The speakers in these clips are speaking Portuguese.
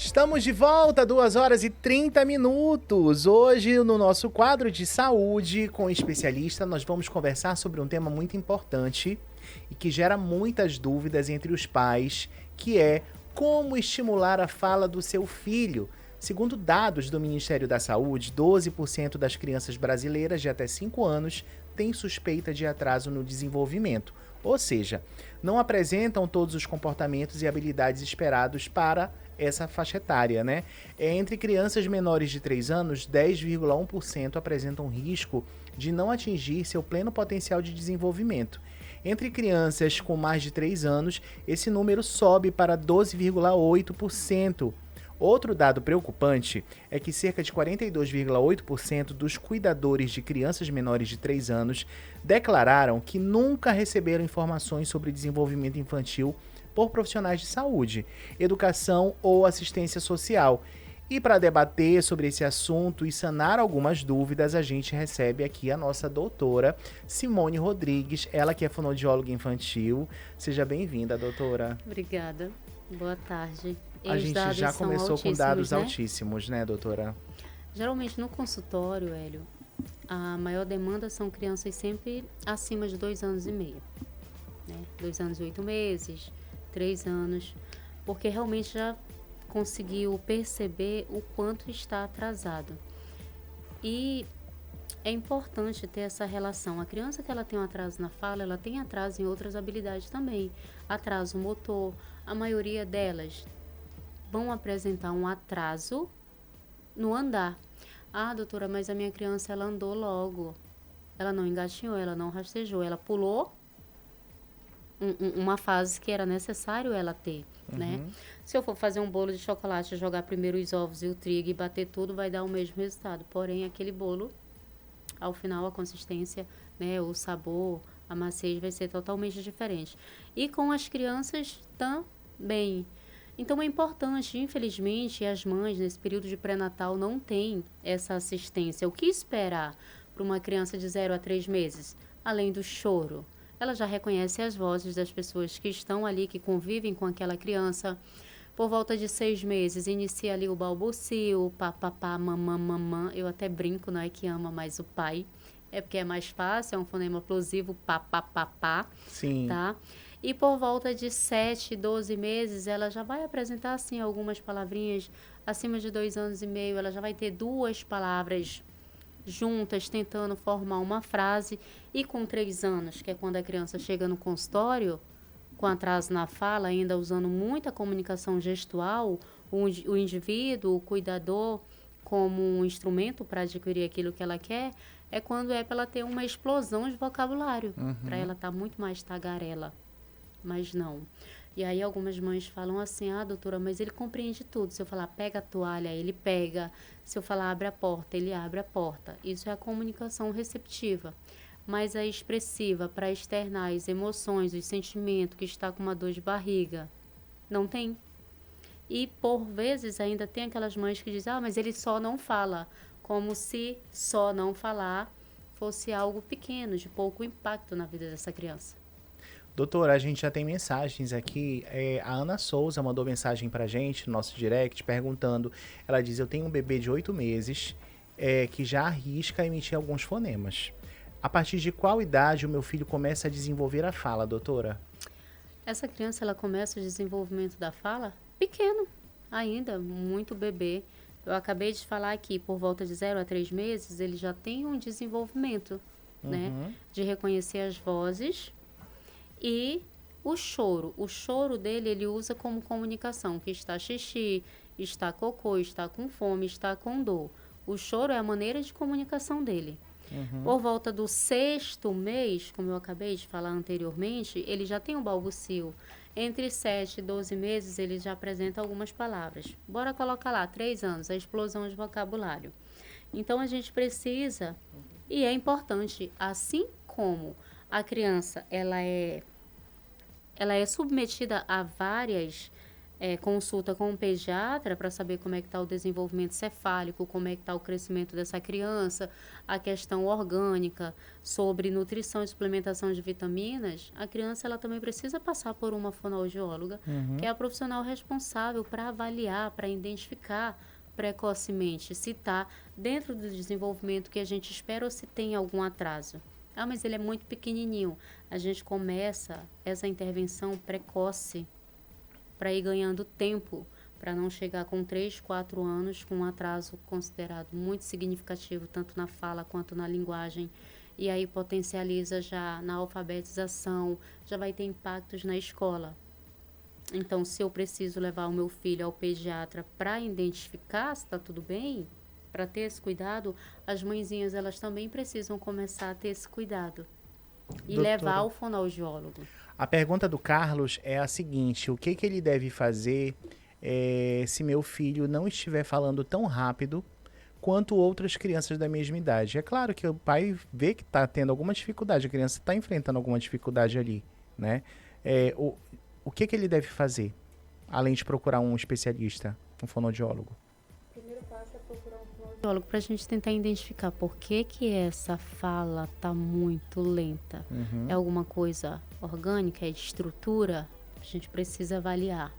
Estamos de volta, 2 horas e 30 minutos. Hoje, no nosso quadro de saúde com o especialista, nós vamos conversar sobre um tema muito importante e que gera muitas dúvidas entre os pais, que é como estimular a fala do seu filho. Segundo dados do Ministério da Saúde, 12% das crianças brasileiras de até 5 anos têm suspeita de atraso no desenvolvimento, ou seja, não apresentam todos os comportamentos e habilidades esperados para essa faixa etária, né? Entre crianças menores de 3 anos, 10,1% apresentam risco de não atingir seu pleno potencial de desenvolvimento. Entre crianças com mais de 3 anos, esse número sobe para 12,8%. Outro dado preocupante é que cerca de 42,8% dos cuidadores de crianças menores de 3 anos declararam que nunca receberam informações sobre desenvolvimento infantil por profissionais de saúde, educação ou assistência social. E para debater sobre esse assunto e sanar algumas dúvidas, a gente recebe aqui a nossa doutora Simone Rodrigues, ela que é fonoaudióloga infantil. Seja bem-vinda, doutora. Obrigada. Boa tarde. A gente já começou com dados altíssimos, né, doutora? Geralmente no consultório, Hélio, a maior demanda são crianças sempre acima de 2 anos e meio. Né? 2 anos e 8 meses, 3 anos, porque realmente já conseguiu perceber o quanto está atrasado. E é importante ter essa relação. A criança que ela tem um atraso na fala, ela tem atraso em outras habilidades também. Atraso motor, a maioria delas vão apresentar um atraso no andar. Ah, doutora, mas a minha criança, ela andou logo. Ela não engatinhou, ela não rastejou, ela pulou uma fase que era necessário ela ter, né? Se eu for fazer um bolo de chocolate, jogar primeiro os ovos e o trigo e bater tudo, vai dar o mesmo resultado. Porém, aquele bolo, ao final, a consistência, né, o sabor, a maciez vai ser totalmente diferente. E com as crianças também. Então, é importante, infelizmente, as mães, nesse período de pré-natal, não têm essa assistência. O que esperar para uma criança de 0 a 3 meses? Além do choro. Ela já reconhece as vozes das pessoas que estão ali, que convivem com aquela criança. Por volta de 6 meses, inicia ali o balbucio, papapá, mamã, mamã. Eu até brinco, não é que ama mais o pai. É porque é mais fácil, é um fonema plosivo, papapá. Sim. Tá? E por volta de 7, 12 meses, ela já vai apresentar, assim, algumas palavrinhas. Acima de 2 anos e meio, ela já vai ter 2 palavras juntas, tentando formar uma frase. E com 3 anos, que é quando a criança chega no consultório, com atraso na fala, ainda usando muita comunicação gestual, o indivíduo, o cuidador, como um instrumento para adquirir aquilo que ela quer, é quando é para ela ter uma explosão de vocabulário, para ela estar muito mais tagarela. Mas não. E aí algumas mães falam assim, ah, doutora, mas ele compreende tudo. Se eu falar, pega a toalha, ele pega. Se eu falar, abre a porta, ele abre a porta. Isso é a comunicação receptiva. Mas a expressiva, para externar as emoções, os sentimentos, que está com uma dor de barriga, não tem. E, por vezes, ainda tem aquelas mães que dizem, ah, mas ele só não fala. Como se só não falar fosse algo pequeno, de pouco impacto na vida dessa criança. Doutora, a gente já tem mensagens aqui. A Ana Souza mandou mensagem pra gente no nosso direct perguntando. Ela diz: eu tenho um bebê de 8 meses que já arrisca emitir alguns fonemas. A partir de qual idade o meu filho começa a desenvolver a fala, doutora? Essa criança, ela começa o desenvolvimento da fala pequeno ainda, muito bebê. Eu acabei de falar aqui, por volta de 0 a 3 meses, ele já tem um desenvolvimento, né? De reconhecer as vozes. E o choro dele, ele usa como comunicação, que está xixi, está cocô, está com fome, está com dor. O choro é a maneira de comunicação dele. Por volta do 6º mês, como eu acabei de falar anteriormente, ele já tem o balbucio. Entre 7 e 12 meses, ele já apresenta algumas palavras. Bora colocar lá, 3 anos, a explosão de vocabulário. Então, a gente precisa, e é importante, assim como a criança, ela é submetida a várias consulta com um pediatra para saber como é que está o desenvolvimento cefálico, como é que está o crescimento dessa criança, a questão orgânica, sobre nutrição e suplementação de vitaminas, a criança ela também precisa passar por uma fonoaudióloga, que é a profissional responsável para avaliar, para identificar precocemente se está dentro do desenvolvimento que a gente espera ou se tem algum atraso. Ah, mas ele é muito pequenininho. A gente começa essa intervenção precoce para ir ganhando tempo, para não chegar com 3, 4 anos com um atraso considerado muito significativo, tanto na fala quanto na linguagem, e aí potencializa já na alfabetização, já vai ter impactos na escola. Então, se eu preciso levar o meu filho ao pediatra para identificar se está tudo bem, para ter esse cuidado, as mãezinhas elas também precisam começar a ter esse cuidado e Doutora, levar ao fonoaudiólogo. a pergunta do Carlos é a seguinte: o que ele deve fazer se meu filho não estiver falando tão rápido quanto outras crianças da mesma idade? É claro que o pai vê que está tendo alguma dificuldade, a criança está enfrentando alguma dificuldade ali, né? O que ele deve fazer, além de procurar um especialista, um fonoaudiólogo? O primeiro passo é procurar um fonoaudiólogo para a gente tentar identificar por que essa fala está muito lenta. É alguma coisa orgânica, é de estrutura? A gente precisa avaliar.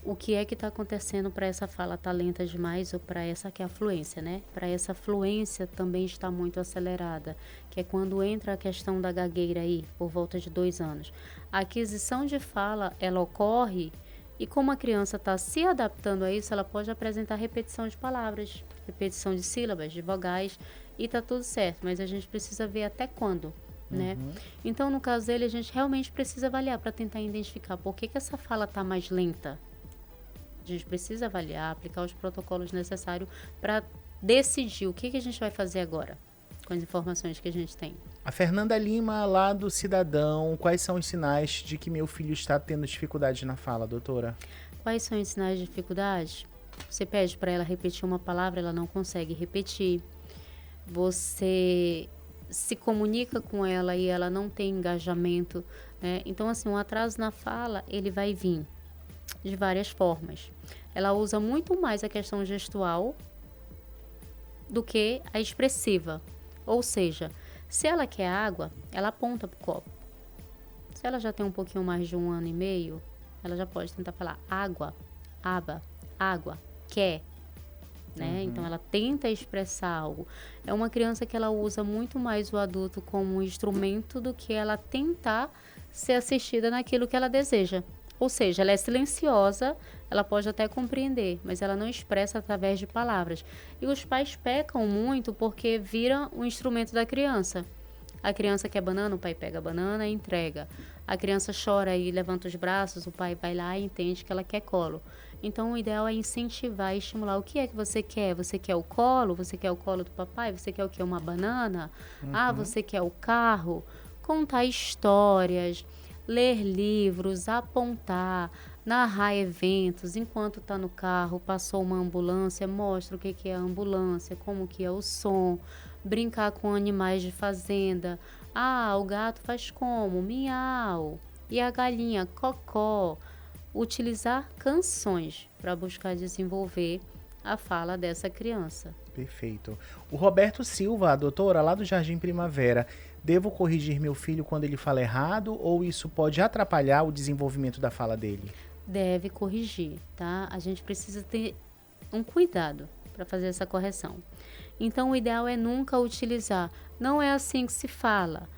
O que é que está acontecendo para essa fala estar lenta demais ou para essa que é a fluência, né? Para essa fluência também está muito acelerada, que é quando entra a questão da gagueira aí, por volta de 2 anos. A aquisição de fala, ela ocorre e como a criança está se adaptando a isso, ela pode apresentar repetição de palavras, repetição de sílabas, de vogais, e está tudo certo, mas a gente precisa ver até quando, né? Então, no caso dele, a gente realmente precisa avaliar para tentar identificar por que essa fala está mais lenta. A gente precisa avaliar, aplicar os protocolos necessários para decidir o que a gente vai fazer agora com as informações que a gente tem. A Fernanda Lima, lá do Cidadão, quais são os sinais de que meu filho está tendo dificuldade na fala, doutora? Quais são os sinais de dificuldade? Você pede para ela repetir uma palavra, ela não consegue repetir. Você se comunica com ela e ela não tem engajamento, né? Então, assim, um atraso na fala, ele vai vir de várias formas. Ela usa muito mais a questão gestual do que a expressiva. Ou seja, se ela quer água, ela aponta para o copo. Se ela já tem um pouquinho mais de 1 ano e meio, ela já pode tentar falar água, aba, água, quer, né? Então ela tenta expressar algo. É uma criança que ela usa muito mais o adulto como um instrumento do que ela tentar ser assistida naquilo que ela deseja. Ou seja, ela é silenciosa, ela pode até compreender, mas ela não expressa através de palavras. E os pais pecam muito porque viram um instrumento da criança. A criança quer banana, o pai pega a banana e entrega. A criança chora e levanta os braços, o pai vai lá e entende que ela quer colo. Então, o ideal é incentivar e estimular. O que é que você quer? Você quer o colo? Você quer o colo do papai? Você quer o quê? Uma banana? Ah, você quer o carro? Contar histórias, ler livros, apontar, narrar eventos. Enquanto está no carro, passou uma ambulância, mostra o que é a ambulância, como que é o som. Brincar com animais de fazenda. Ah, o gato faz como? Miau. E a galinha? Cocó. Utilizar canções para buscar desenvolver a fala dessa criança. Perfeito. O Roberto Silva, a doutora, lá do Jardim Primavera, devo corrigir meu filho quando ele fala errado ou isso pode atrapalhar o desenvolvimento da fala dele? Deve corrigir, tá? A gente precisa ter um cuidado para fazer essa correção. Então, o ideal é nunca utilizar. Não é assim que se fala.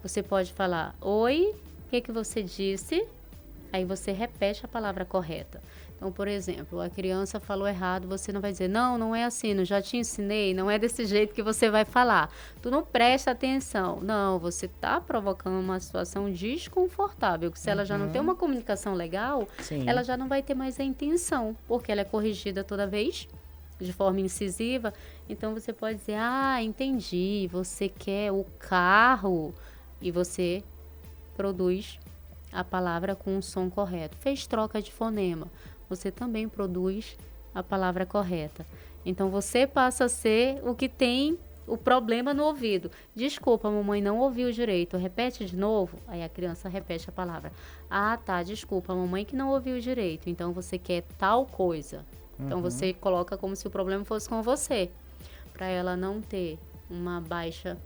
Você pode falar, oi, o que você disse? Aí você repete a palavra correta. Então, por exemplo, a criança falou errado, você não vai dizer, não é assim, não já te ensinei, não é desse jeito que você vai falar. Tu não presta atenção. Não, você está provocando uma situação desconfortável, que se ela já não tem uma comunicação legal, Sim. ela já não vai ter mais a intenção, porque ela é corrigida toda vez, de forma incisiva. Então, você pode dizer, entendi, você quer o carro, e você produz a palavra com o som correto. Fez troca de fonema, você também produz a palavra correta. Então, você passa a ser o que tem o problema no ouvido. Desculpa, mamãe não ouviu direito. Repete de novo. Aí a criança repete a palavra. Ah, tá, desculpa, mamãe que não ouviu direito. Então você quer tal coisa. Então você coloca como se o problema fosse com você. Para ela não ter uma baixa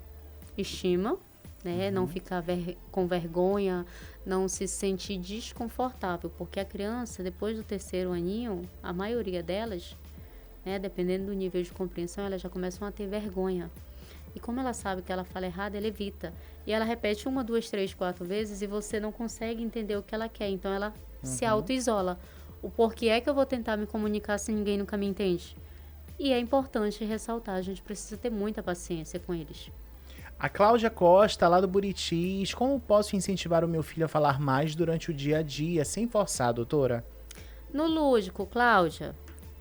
estima, né? Não ficar com vergonha, não se sentir desconfortável. Porque a criança, depois do 3º aninho, a maioria delas, né, dependendo do nível de compreensão, elas já começam a ter vergonha. E como ela sabe que ela fala errado, ela evita. E ela repete 1, 2, 3, 4 vezes e você não consegue entender o que ela quer. Então ela se auto-isola. O porquê é que eu vou tentar me comunicar se ninguém nunca me entende? E é importante ressaltar, a gente precisa ter muita paciência com eles. A Cláudia Costa, lá do Buritis, como posso incentivar o meu filho a falar mais durante o dia a dia, sem forçar, doutora? No lúdico, Cláudia,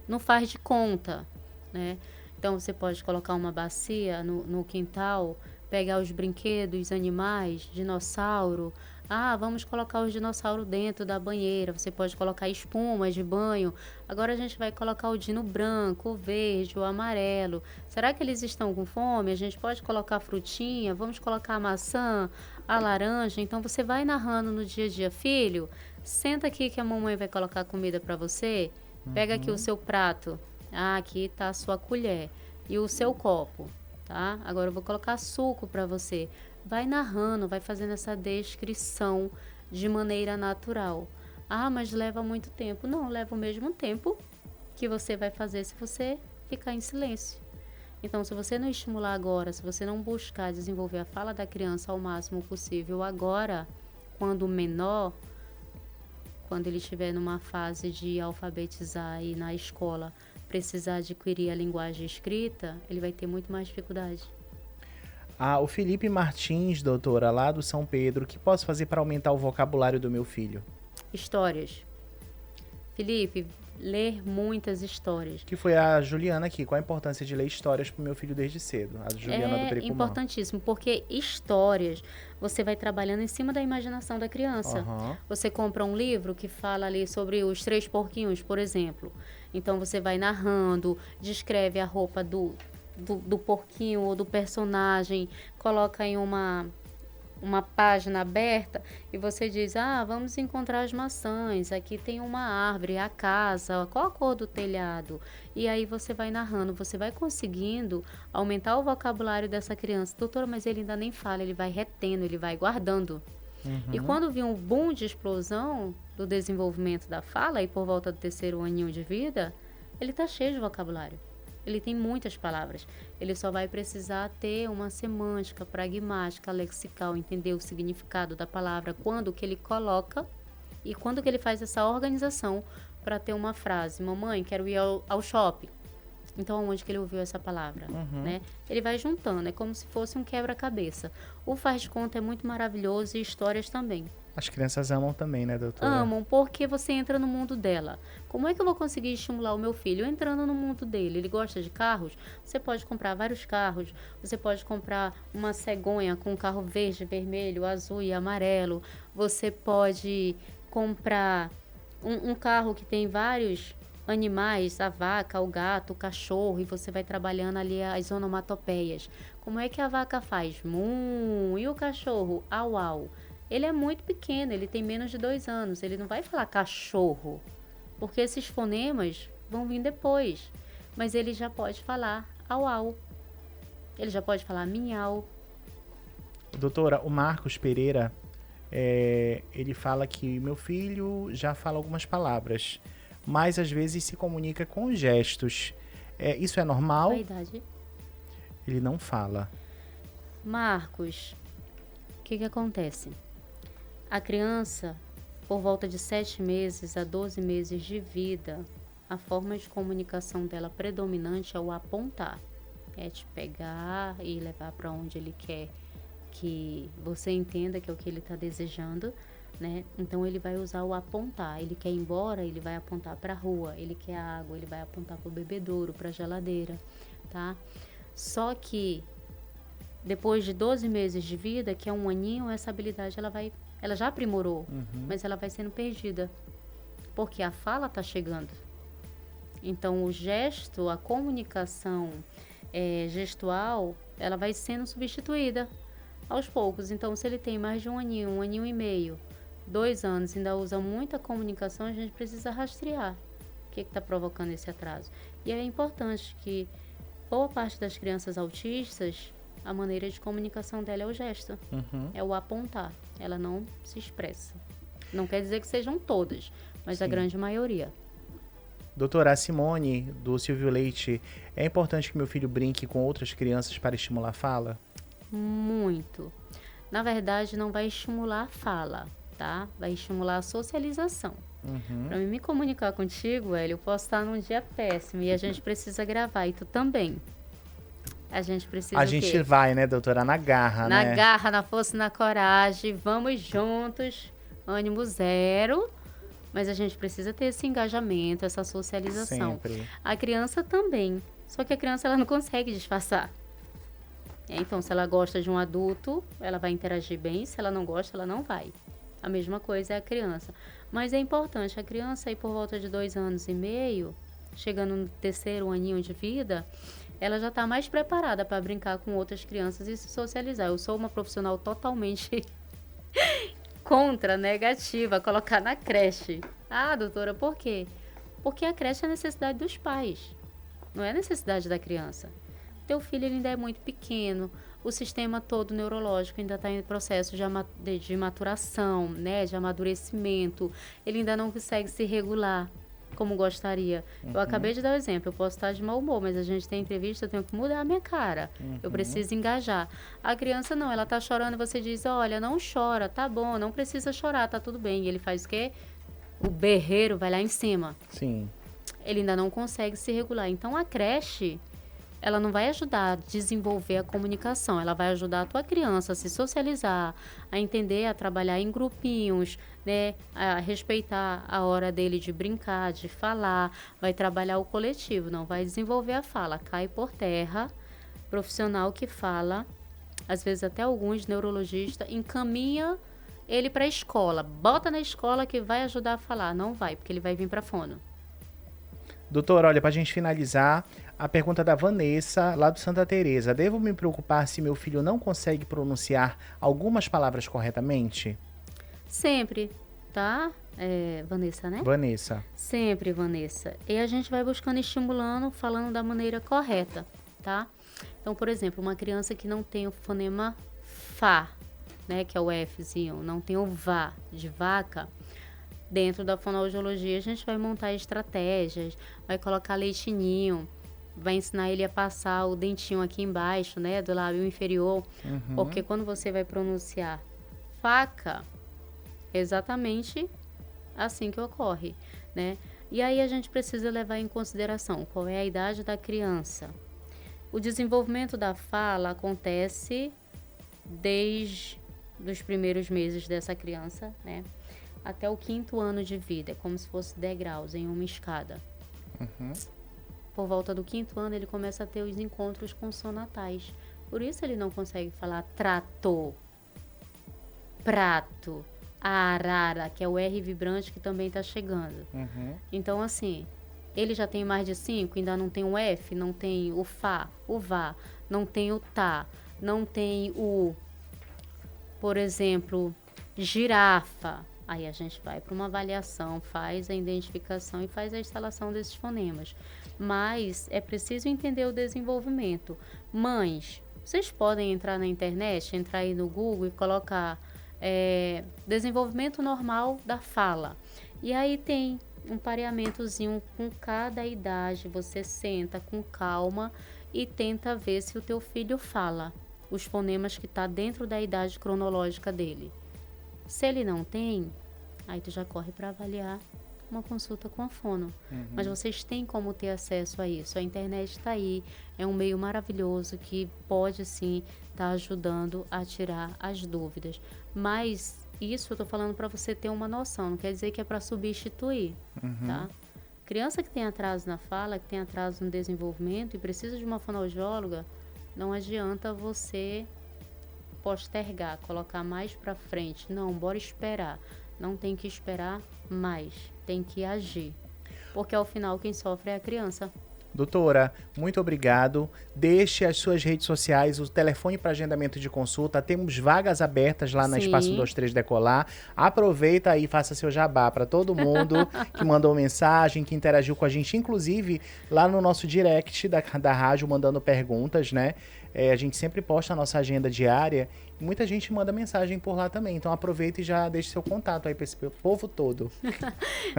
não faz de conta, né? Então você pode colocar uma bacia no quintal, pegar os brinquedos, animais, dinossauro. Ah, vamos colocar os dinossauros dentro da banheira. Você pode colocar espumas de banho. Agora a gente vai colocar o dino branco, o verde, o amarelo. Será que eles estão com fome? A gente pode colocar frutinha, vamos colocar a maçã, a laranja. Então você vai narrando no dia a dia, filho, senta aqui que a mamãe vai colocar comida para você. Pega aqui o seu prato. Ah, aqui tá a sua colher e o seu copo, tá? Agora eu vou colocar suco para você. Vai narrando, vai fazendo essa descrição de maneira natural. Ah, mas leva muito tempo. Não, leva o mesmo tempo que você vai fazer se você ficar em silêncio. Então, se você não estimular agora, se você não buscar desenvolver a fala da criança ao máximo possível agora, quando menor, quando ele estiver numa fase de alfabetizar e na escola precisar adquirir a linguagem escrita, ele vai ter muito mais dificuldade. Ah, o Felipe Martins, doutora, lá do São Pedro, o que posso fazer para aumentar o vocabulário do meu filho? Histórias. Felipe, ler muitas histórias. Que foi a Juliana aqui. Qual a importância de ler histórias para o meu filho desde cedo? A Juliana do Pericumã. É importantíssimo, porque histórias você vai trabalhando em cima da imaginação da criança. Você compra um livro que fala ali sobre os 3 porquinhos, por exemplo. Então você vai narrando, descreve a roupa do porquinho ou do personagem, coloca em uma página aberta e você diz, vamos encontrar as maçãs, aqui tem uma árvore, a casa, qual a cor do telhado? E aí você vai narrando, você vai conseguindo aumentar o vocabulário dessa criança. Doutora, mas ele ainda nem fala, ele vai retendo, ele vai guardando. E quando vir um boom de explosão do desenvolvimento da fala, e por volta do 3º aninho de vida, ele está cheio de vocabulário. Ele tem muitas palavras. Ele só vai precisar ter uma semântica, pragmática, lexical, entender o significado da palavra, quando que ele coloca e quando que ele faz essa organização para ter uma frase. Mamãe, quero ir ao shopping. Então, onde que ele ouviu essa palavra? Né? Ele vai juntando, é como se fosse um quebra-cabeça. O faz de conta é muito maravilhoso e histórias também. As crianças amam também, né, doutora? Amam, porque você entra no mundo dela. Como é que eu vou conseguir estimular o meu filho? Entrando no mundo dele. Ele gosta de carros? Você pode comprar vários carros. Você pode comprar uma cegonha com um carro verde, vermelho, azul e amarelo. Você pode comprar um carro que tem vários animais, a vaca, o gato, o cachorro, e você vai trabalhando ali as onomatopeias. Como é que a vaca faz? E o cachorro? Au, au. Ele é muito pequeno, ele tem menos de 2 anos, ele não vai falar cachorro, porque esses fonemas vão vir depois, mas ele já pode falar au, au. Ele já pode falar minhau. Doutora, o Marcos Pereira, ele fala que meu filho já fala algumas palavras, mas às vezes se comunica com gestos. Isso é normal? Qual a idade? Ele não fala. Marcos, o que acontece? A criança, por volta de 7 meses a 12 meses de vida, a forma de comunicação dela predominante é o apontar. É te pegar e levar para onde ele quer que você entenda que é o que ele está desejando, né? Então ele vai usar o apontar. Ele quer ir embora, ele vai apontar para a rua. Ele quer água, ele vai apontar para o bebedouro, para a geladeira, tá? Só que depois de 12 meses de vida, que é 1 aninho, essa habilidade ela já aprimorou, mas ela vai sendo perdida, porque a fala está chegando. Então o gesto, a comunicação gestual, ela vai sendo substituída aos poucos. Então, se ele tem mais de um aninho e meio, 2 anos, ainda usa muita comunicação, a gente precisa rastrear o que está provocando esse atraso. E é importante que boa parte das crianças autistas, a maneira de comunicação dela é o gesto, é o apontar. Ela não se expressa. Não quer dizer que sejam todas, mas Sim. a grande maioria. Doutora, a Simone, do Silvio Leite, é importante que meu filho brinque com outras crianças para estimular a fala? Muito. Na verdade, não vai estimular a fala, tá? Vai estimular a socialização. Para mim me comunicar contigo, Hélio, eu posso estar num dia péssimo e a gente precisa gravar, e tu também. A gente precisa A gente vai, né, doutora, na garra, na né? garra, na força e na coragem, vamos juntos, ânimo zero, mas a gente precisa ter esse engajamento, essa socialização. Sempre. A criança também, só que a criança ela não consegue disfarçar. Então, se ela gosta de um adulto, ela vai interagir bem, se ela não gosta, ela não vai. A mesma coisa é a criança. Mas é importante, a criança aí por volta de 2 anos e meio, chegando no 3º aninho de vida, ela já está mais preparada para brincar com outras crianças e se socializar. Eu sou uma profissional totalmente contra, negativa, colocar na creche. Ah, doutora, por quê? Porque a creche é a necessidade dos pais, não é a necessidade da criança. Teu filho ele ainda é muito pequeno, o sistema todo neurológico ainda está em processo de maturação, né, de amadurecimento, ele ainda não consegue se regular como gostaria. Eu acabei de dar o exemplo, eu posso estar de mau humor, mas a gente tem entrevista, eu tenho que mudar a minha cara, eu preciso engajar. A criança não, ela está chorando, você diz, olha, não chora, tá bom, não precisa chorar, tá tudo bem. E ele faz o quê? O berreiro vai lá em cima. Sim. Ele ainda não consegue se regular. Então, a creche, ela não vai ajudar a desenvolver a comunicação, ela vai ajudar a tua criança a se socializar, a entender, a trabalhar em grupinhos, né, a respeitar a hora dele de brincar, de falar, vai trabalhar o coletivo, não vai desenvolver a fala, cai por terra, profissional que fala, às vezes até alguns neurologistas, encaminha ele para a escola, bota na escola que vai ajudar a falar, não vai, porque ele vai vir para fono. Doutor, olha, pra gente finalizar, a pergunta da Vanessa, lá do Santa Teresa. Devo me preocupar se meu filho não consegue pronunciar algumas palavras corretamente? Sempre, tá? Vanessa, né? Vanessa. Sempre, Vanessa. E a gente vai buscando, estimulando, falando da maneira correta, tá? Então, por exemplo, uma criança que não tem o fonema Fá, né, que é o Fzinho, não tem o Vá, de vaca, dentro da fonoaudiologia a gente vai montar estratégias, vai colocar leitinho, vai ensinar ele a passar o dentinho aqui embaixo, né, do lábio inferior, porque quando você vai pronunciar faca, é exatamente assim que ocorre, né? E aí a gente precisa levar em consideração qual é a idade da criança. O desenvolvimento da fala acontece desde os primeiros meses dessa criança, né? Até o 5º ano de vida, é como se fosse degraus em uma escada. Por volta do 5º ano, ele começa a ter os encontros consonantais. Por isso ele não consegue falar trato, prato, arara, que é o R vibrante que também está chegando. Então, assim, ele já tem mais de 5, ainda não tem o F, não tem o Fá, o Vá, não tem o Tá, não tem o, por exemplo, girafa. Aí a gente vai para uma avaliação, faz a identificação e faz a instalação desses fonemas. Mas é preciso entender o desenvolvimento. Mães, vocês podem entrar na internet, entrar aí no Google e colocar desenvolvimento normal da fala. E aí tem um pareamentozinho com cada idade. Você senta com calma e tenta ver se o teu filho fala os fonemas que está dentro da idade cronológica dele. Se ele não tem, aí tu já corre para avaliar uma consulta com a fono. Mas vocês têm como ter acesso a isso. A internet está aí, é um meio maravilhoso que pode sim estar ajudando a tirar as dúvidas. Mas isso eu estou falando para você ter uma noção, não quer dizer que é para substituir, tá? Criança que tem atraso na fala, que tem atraso no desenvolvimento e precisa de uma fonoaudióloga, não adianta você postergar, colocar mais para frente. Não, bora esperar. Não tem que esperar mais, tem que agir. Porque ao final quem sofre é a criança. Doutora, muito obrigado. Deixe as suas redes sociais, o telefone para agendamento de consulta. Temos vagas abertas lá na Sim. Espaço 23 Decolar. Aproveita aí e faça seu jabá para todo mundo que mandou mensagem, que interagiu com a gente, inclusive lá no nosso direct da rádio, mandando perguntas, né? A gente sempre posta a nossa agenda diária e muita gente manda mensagem por lá também. Então aproveita e já deixe seu contato aí para esse povo todo.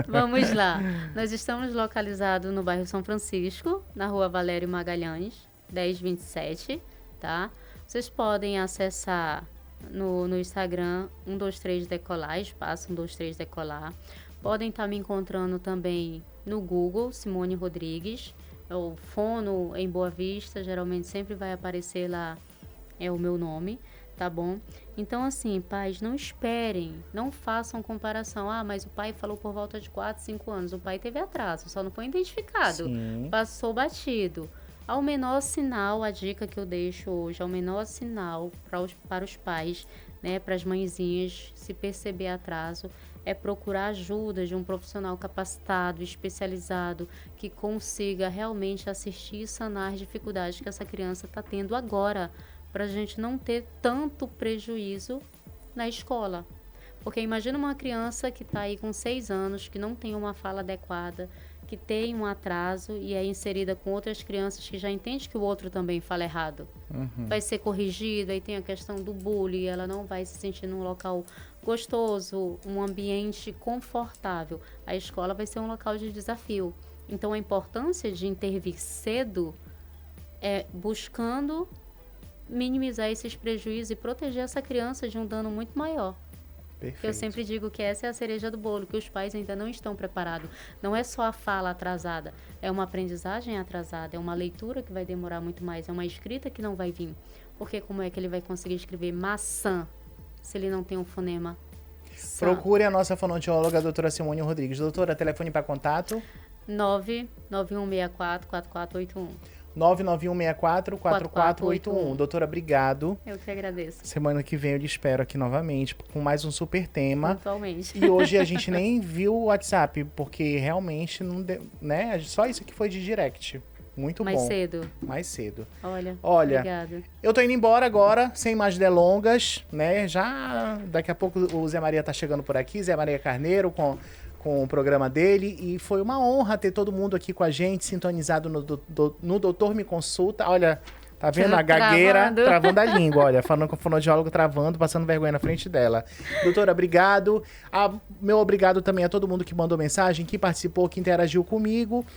Vamos lá. Nós estamos localizados no bairro São Francisco, na rua Valério Magalhães, 1027, tá? Vocês podem acessar no Instagram 123 Decolar, espaço 123 Decolar. Podem estar me encontrando também no Google, Simone Rodrigues. O Fono em Boa Vista, geralmente sempre vai aparecer lá o meu nome, tá bom? Então, assim, pais, não esperem, não façam comparação. Ah, mas o pai falou por volta de 4, 5 anos. O pai teve atraso, só não foi identificado. Sim. Passou batido. Ao menor sinal, a dica que eu deixo hoje, ao menor sinal para os pais, né, para as mãezinhas, se perceber atraso, é procurar ajuda de um profissional capacitado, especializado, que consiga realmente assistir e sanar as dificuldades que essa criança está tendo agora, para a gente não ter tanto prejuízo na escola. Porque imagina uma criança que está aí com 6 anos, que não tem uma fala adequada, que tem um atraso e é inserida com outras crianças que já entende que o outro também fala errado. Vai ser corrigido, aí tem a questão do bullying, ela não vai se sentir num local gostoso, um ambiente confortável. A escola vai ser um local de desafio. Então, a importância de intervir cedo é buscando minimizar esses prejuízos e proteger essa criança de um dano muito maior. Perfeito. Eu sempre digo que essa é a cereja do bolo, que os pais ainda não estão preparados. Não é só a fala atrasada, é uma aprendizagem atrasada, é uma leitura que vai demorar muito mais, é uma escrita que não vai vir. Porque como é que ele vai conseguir escrever maçã se ele não tem um fonema? Procure a nossa fonoaudióloga, a doutora Simone Rodrigues. Doutora, telefone para contato? 99164-4481. 99164-4481. Doutora, obrigado. Eu que agradeço. Semana que vem eu lhe espero aqui novamente com mais um super tema. Pontualmente. E hoje a gente nem viu o WhatsApp, porque realmente não deu, né? Só isso aqui foi de direct. Muito Mais bom. cedo. Mais cedo. Olha, Obrigada. Eu tô indo embora agora, sem mais delongas, né? Já daqui a pouco o Zé Maria tá chegando por aqui, Zé Maria Carneiro com o programa dele, e foi uma honra ter todo mundo aqui com a gente, sintonizado no Doutor Me Consulta. Olha, tá vendo? A gagueira travando a língua, olha, falando com o fonoaudiólogo travando, passando vergonha na frente dela. Doutora, obrigado. Meu obrigado também a todo mundo que mandou mensagem, que participou, que interagiu comigo.